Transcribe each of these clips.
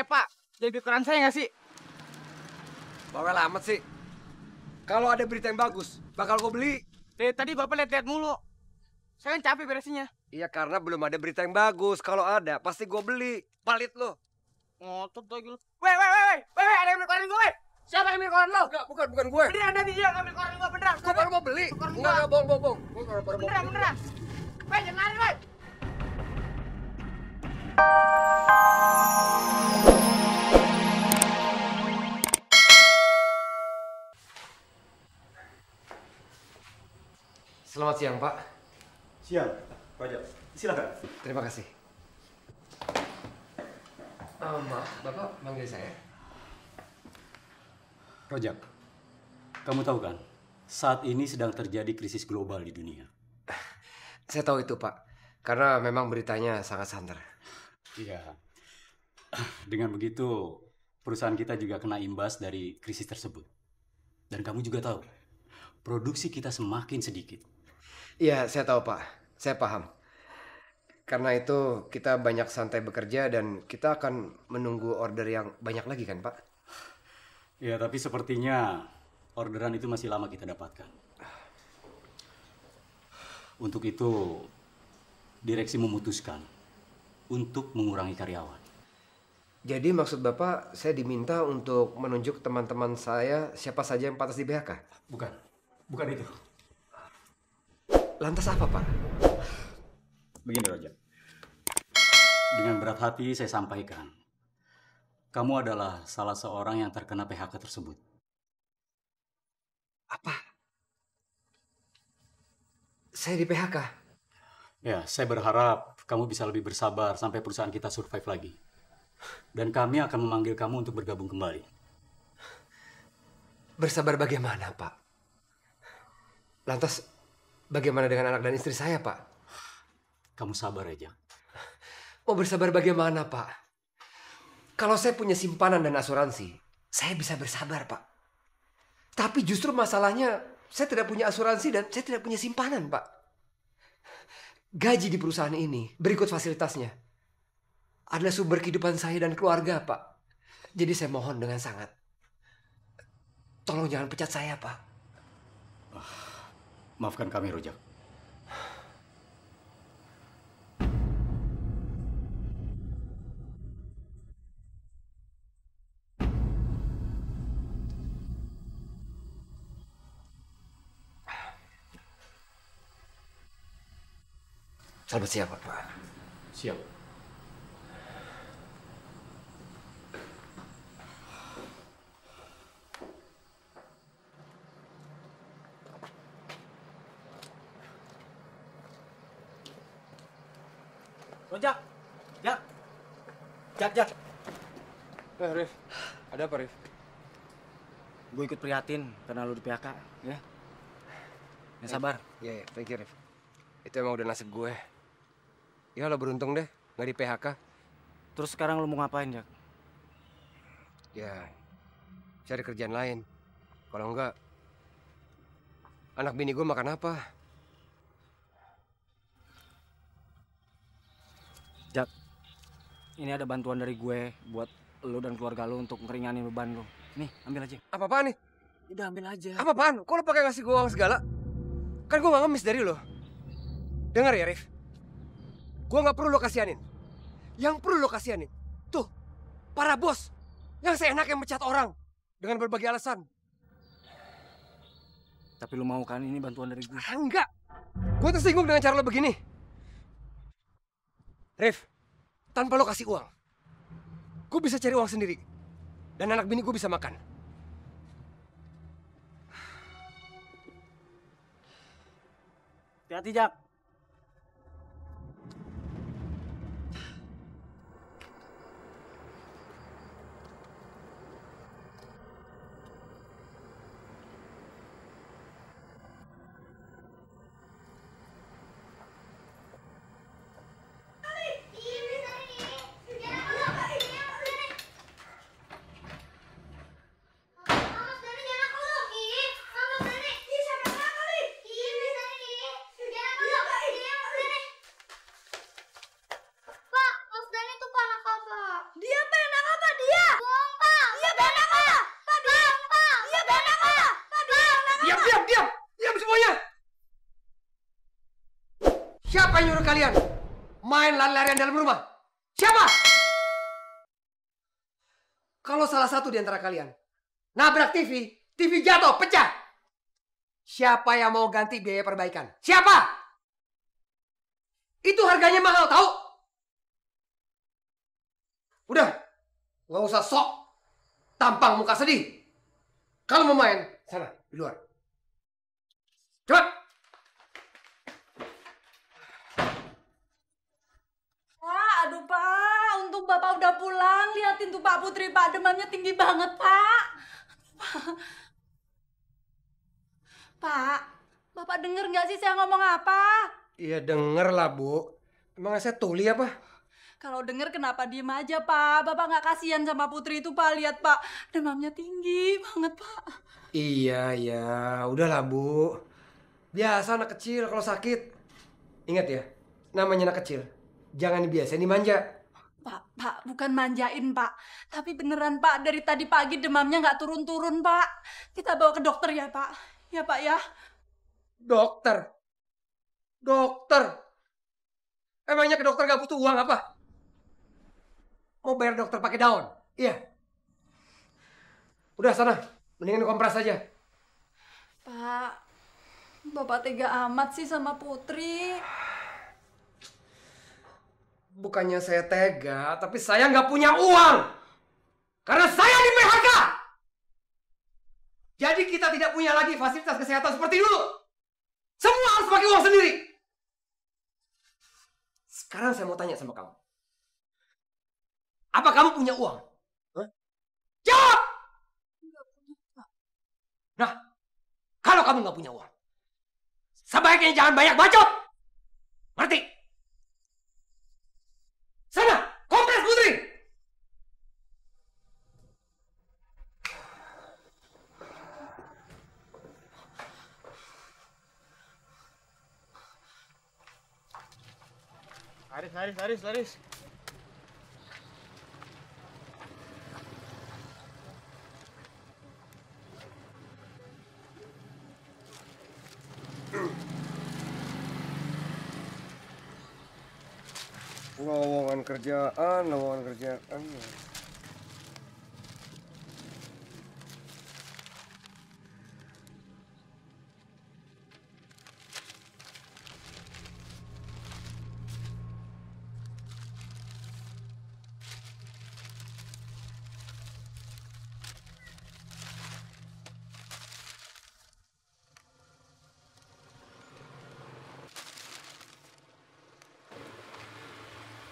Pak, jadi koran saya nggak sih? Bawel amat sih. Kalau ada berita yang bagus, bakal gue beli. Dari tadi Bapak lihat-lihat mulu. Saya kan capek beresinnya. Iya, karena belum ada berita yang bagus. Kalau ada, pasti gue beli. Palit lo. Ngotot lagi lu. Weh, ada yang ambil koran gue, weh. Siapa yang ambil koran lo? Enggak, bukan gue. Beneran tadi dia ngambil koran gue, beneran. Gue baru mau beli. Enggak, bohong. Gue baru mau beli. Beneran. Weh, jangan lari, weh. Selamat siang, Pak. Siang, Raja. Silakan. Terima kasih. Maaf, Bapak manggil saya. Rojak, kamu tahu kan, saat ini sedang terjadi krisis global di dunia. Saya tahu itu, Pak. Karena memang beritanya sangat santer. Iya. Dengan begitu, perusahaan kita juga kena imbas dari krisis tersebut. Dan kamu juga tahu, produksi kita semakin sedikit. Iya, saya tahu, Pak. Saya paham. Karena itu kita banyak santai bekerja dan kita akan menunggu order yang banyak lagi kan, Pak? Ya, tapi sepertinya orderan itu masih lama kita dapatkan. Untuk itu, direksi memutuskan untuk mengurangi karyawan. Jadi maksud Bapak, saya diminta untuk menunjuk teman-teman saya siapa saja yang pantas di PHK? Bukan itu. Lantas apa, Pak? Begini, Raja. Dengan berat hati saya sampaikan, kamu adalah salah seorang yang terkena PHK tersebut. Apa? Saya di PHK? Ya, saya berharap kamu bisa lebih bersabar sampai perusahaan kita survive lagi. Dan kami akan memanggil kamu untuk bergabung kembali. Bersabar bagaimana, Pak? Lantas, bagaimana dengan anak dan istri saya, Pak? Kamu sabar aja. Mau bersabar bagaimana, Pak? Kalau saya punya simpanan dan asuransi, saya bisa bersabar, Pak. Tapi justru masalahnya, saya tidak punya asuransi dan saya tidak punya simpanan, Pak. Gaji di perusahaan ini, berikut fasilitasnya, adalah sumber kehidupan saya dan keluarga, Pak. Jadi saya mohon dengan sangat, tolong jangan pecat saya, Pak. Maafkan kami, Rojak. Selamat siang, Pak. Siap. Rojak. Jak. Rif. Ada apa, Rif? Gue ikut prihatin karena lu di PHK, ya. Ya sabar. Iya, thank you, Rif. Itu emang udah nasib gue. Ya lo beruntung deh, nggak di PHK. Terus sekarang lu mau ngapain, Jak? Ya, cari kerjaan lain. Kalau enggak, anak bini gue makan apa? Jak, ini ada bantuan dari gue buat lu dan keluarga lu untuk ngeringanin beban lu. Nih, ambil aja. Apa-apaan nih? Udah ambil aja. Apa-apaan? Kok lo pakai ngasih gue uang segala? Kan gue nggak ngemis dari lo. Dengar ya, Rif. Gue nggak perlu lo kasihanin. Yang perlu lo kasihanin, tuh, para bos yang seenaknya mecat orang dengan berbagai alasan. Tapi lu mau kan ini bantuan dari gue? Enggak. Gue tersinggung dengan cara lo begini. Rif, tanpa lo kasih uang, gue bisa cari uang sendiri. Dan anak bini gue bisa makan. Hati-hati, Jak. Siapa yang nyuruh kalian main lari-larian dalam rumah? Siapa? Kalau salah satu di antara kalian nabrak TV, TV jatuh, pecah. Siapa yang mau ganti biaya perbaikan? Siapa? Itu harganya mahal, tahu? Udah, nggak usah sok tampang muka sedih. Kalau mau main, sana, di luar. Cepat! Pak, aduh Pak, untung Bapak udah pulang. Lihatin tuh Pak Putri, Pak, demamnya tinggi banget, Pak. Pak, Bapak denger nggak sih saya ngomong apa? Iya denger lah, Bu. Emang saya tuli apa? Kalau denger kenapa diem aja, Pak? Bapak nggak kasihan sama Putri itu, Pak. Lihat, Pak, demamnya tinggi banget, Pak. Iya, ya. Udahlah, Bu. Biasa anak kecil kalau sakit. Ingat ya, namanya anak kecil. Jangan dibiasain dimanja. Pak, bukan manjain, Pak. Tapi beneran, Pak, dari tadi pagi demamnya nggak turun-turun, Pak. Kita bawa ke dokter ya, Pak. Ya, Pak, ya. Dokter? Dokter? Emangnya ke dokter gak butuh uang apa? Mau bayar dokter pakai daun? Iya. Udah sana, mendingan kompres aja. Pak, Bapak tega amat sih sama Putri. Bukannya saya tega, tapi saya nggak punya uang. Karena saya di PHK. Jadi kita tidak punya lagi fasilitas kesehatan seperti dulu. Semua harus pakai uang sendiri. Sekarang saya mau tanya sama kamu. Apa kamu punya uang? Hah? Jawab! Nah, kalau kamu nggak punya uang, sebaiknya jangan banyak bacot. Ngerti? Sana, kompres Putri! Laris. Lowongan kerjaan.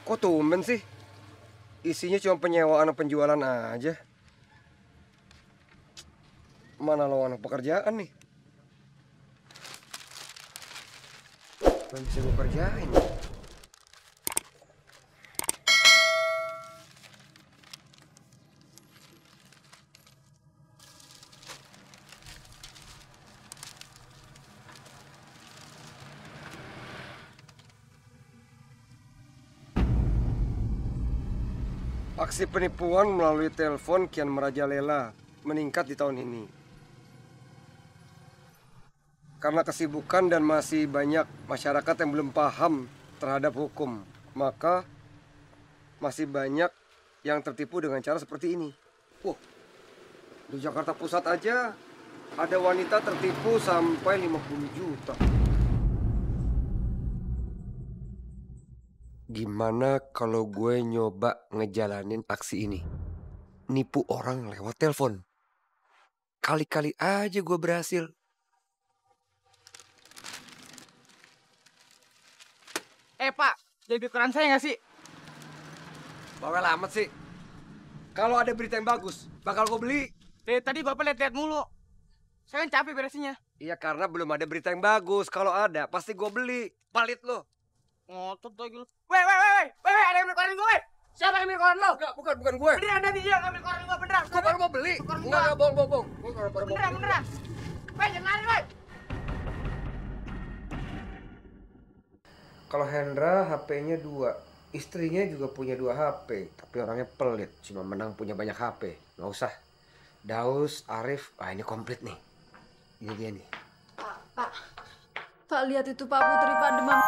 Kok tumben sih? Isinya cuma penyewaan dan penjualan aja. Mana lowongan pekerjaan nih? Apa yang bisa gue kerjain? Aksi penipuan melalui telepon kian merajalela, meningkat di tahun ini. Karena kesibukan dan masih banyak masyarakat yang belum paham terhadap hukum, maka masih banyak yang tertipu dengan cara seperti ini. Di Jakarta Pusat aja ada wanita tertipu sampai 50 juta. Gimana kalau gue nyoba ngejalanin aksi ini? Nipu orang lewat telepon. Kali-kali aja gue berhasil. Pak, jadi koran saya nggak sih? Bawel amat sih. Kalau ada berita yang bagus, bakal gue beli. Dari tadi Bapak lihat-lihat mulu. Saya kan capek beresinnya. Iya karena belum ada berita yang bagus. Kalau ada, pasti gue beli. Palit lo. Ngotot lagi lu. Weh, ada yang ambil koran gue, weh. Siapa yang ambil koran lo? Enggak, bukan gue. Beneran ada dia ngambil koran gue, beneran. Gue baru mau beli. Enggak, bohong. Gue baru mau beli. Beneran. Weh, jangan lari, weh. Kalau Hendra HP-nya 2. Istrinya juga punya 2 HP. Tapi orangnya pelit. Cuma menang punya banyak HP. Nggak usah. Daus, Arif. Ini komplit nih. Ini dia nih. Pak. Pak lihat itu Pak Putri Pak demam.